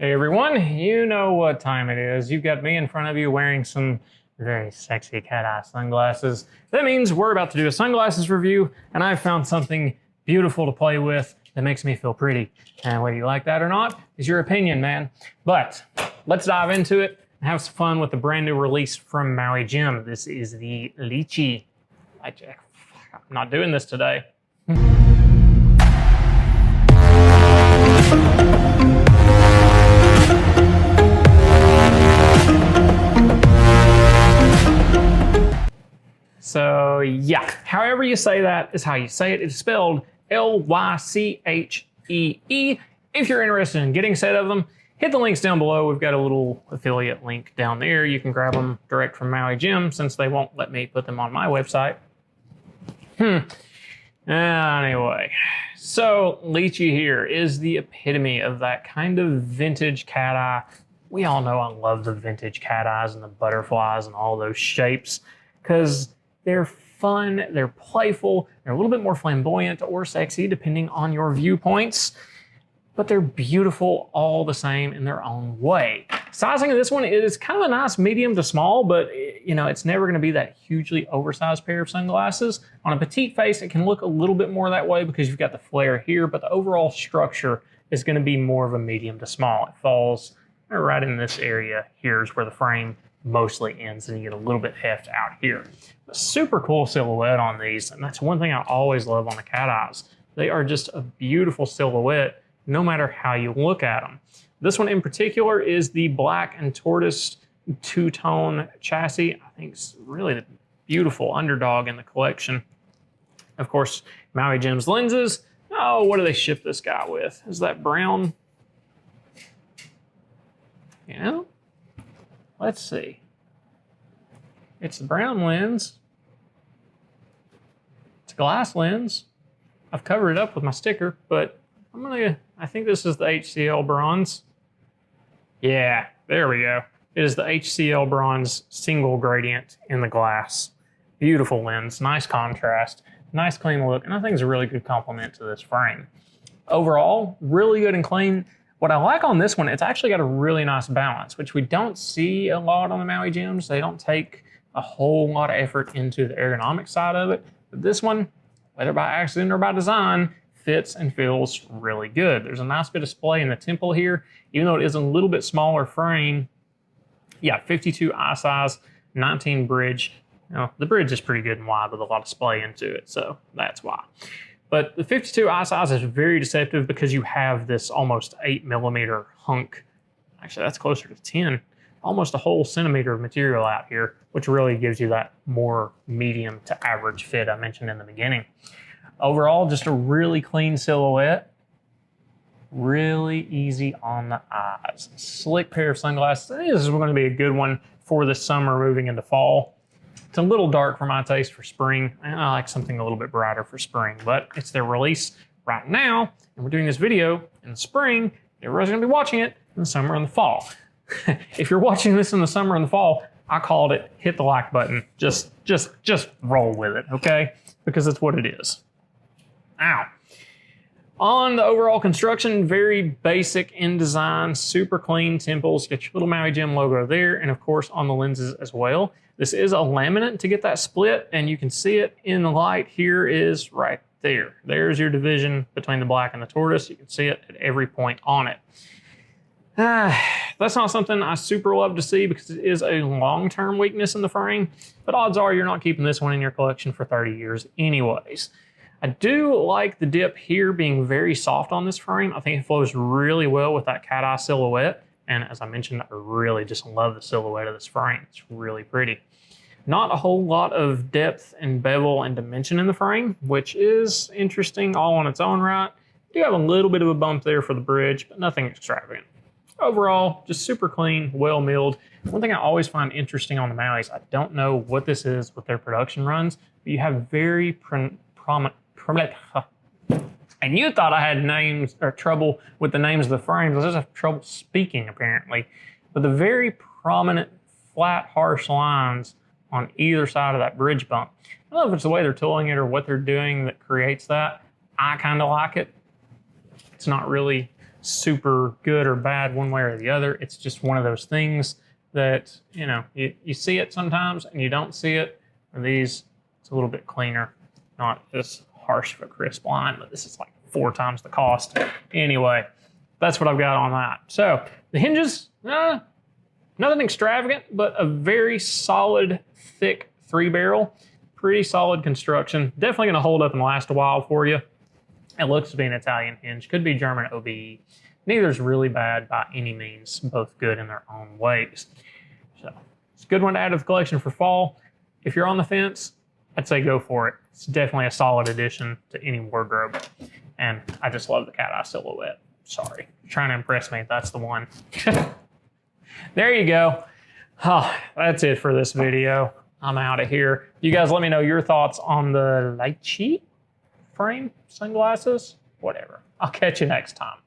Hey everyone, you know what time it is. You've got me in front of you wearing some very sexy cat-eye sunglasses. That means we're about to do a sunglasses review, and I've found something beautiful to play with that makes me feel pretty. And whether you like that or not is your opinion, man. But let's dive into it and have some fun with the brand new release from Maui Jim. This is the Lychee. I'm not doing this today. So yeah, however you say that is how you say it. It's spelled L-Y-C-H-E-E. If you're interested in getting a set of them, hit the links down below. We've got a little affiliate link down there. You can grab them direct from Maui Jim since they won't let me put them on my website. Anyway, so Lychee here is the epitome of that kind of vintage cat eye. We all know I love the vintage cat eyes and the butterflies and all those shapes because they're fun, they're playful, they're a little bit more flamboyant or sexy depending on your viewpoints, but they're beautiful all the same in their own way. Sizing of this one is kind of a nice medium to small, but you know, it's never gonna be that hugely oversized pair of sunglasses. On a petite face, it can look a little bit more that way because you've got the flare here, but the overall structure is gonna be more of a medium to small. It falls right in this area. Here's where the frame mostly ends and you get a little bit heft out here. A super cool silhouette on these, and that's one thing I always love on the cat eyes. They are just a beautiful silhouette no matter how you look at them. This one in particular is the black and tortoise two-tone chassis. I think it's really the beautiful underdog in the collection. Of course, Maui Jim's lenses. Oh, what do they ship this guy with? Is that brown? You know? Let's see. It's the brown lens. It's a glass lens. I've covered it up with my sticker, but I think this is the HCl bronze. Yeah, there we go. It is the HCl bronze single gradient in the glass. Beautiful lens, nice contrast, nice clean look, and I think it's a really good complement to this frame. Overall, really good and clean. What I like on this one, it's actually got a really nice balance, which we don't see a lot on the Maui Jims. They don't take a whole lot of effort into the ergonomic side of it. But this one, whether by accident or by design, fits and feels really good. There's a nice bit of splay in the temple here, even though it is a little bit smaller frame. Yeah, 52 eye size, 19 bridge. Now, the bridge is pretty good and wide with a lot of splay into it, so that's why. But the 52 eye size is very deceptive because you have this almost 8mm hunk. Actually, that's closer to 10. Almost a whole centimeter of material out here, which really gives you that more medium to average fit I mentioned in the beginning. Overall, just a really clean silhouette. Really easy on the eyes. Slick pair of sunglasses. This is going to be a good one for this summer moving into fall. It's a little dark for my taste for spring. I like something a little bit brighter for spring, but it's their release right now, and we're doing this video in the spring. Everybody's gonna be watching it in the summer and the fall. If you're watching this in the summer and the fall, I called it. Hit the like button. Just roll with it, okay? Because it's what it is. Ow. On the overall construction, very basic in design, super clean temples. Get your little Maui Jim logo there, and of course on the lenses as well. This is a laminate to get that split, and you can see it in the light. Here is right there. There's your division between the black and the tortoise. You can see it at every point on it. That's not something I super love to see because it is a long-term weakness in the frame, but odds are you're not keeping this one in your collection for 30 years anyways. I do like the dip here being very soft on this frame. I think it flows really well with that cat eye silhouette. And as I mentioned, I really just love the silhouette of this frame. It's really pretty. Not a whole lot of depth and bevel and dimension in the frame, which is interesting all on its own right. You do have a little bit of a bump there for the bridge, but nothing extravagant. Overall, just super clean, well milled. One thing I always find interesting on the Mauis, I don't know what this is with their production runs, but you have very prominent, and you thought I had names or trouble with the names of the frames. I just have trouble speaking apparently. But the very prominent, flat, harsh lines on either side of that bridge bump. I don't know if it's the way they're tooling it or what they're doing that creates that. I kind of like it. It's not really super good or bad one way or the other. It's just one of those things that, you know, you see it sometimes and you don't see it. And these, it's a little bit cleaner, not as harsh of a crisp line, but this is like 4 times the cost. Anyway, that's what I've got on that. So the hinges, nothing extravagant, but a very solid, thick 3-barrel. Pretty solid construction. Definitely going to hold up and last a while for you. It looks to be an Italian hinge. Could be German OBE. Neither's really bad by any means. Both good in their own ways. So it's a good one to add to the collection for fall. If you're on the fence, I'd say go for it. It's definitely a solid addition to any wardrobe. And I just love the cat eye silhouette. Sorry. You're trying to impress me. That's the one. There you go. Oh, that's it for this video. I'm out of here. You guys let me know your thoughts on the Lychee frame sunglasses. Whatever. I'll catch you next time.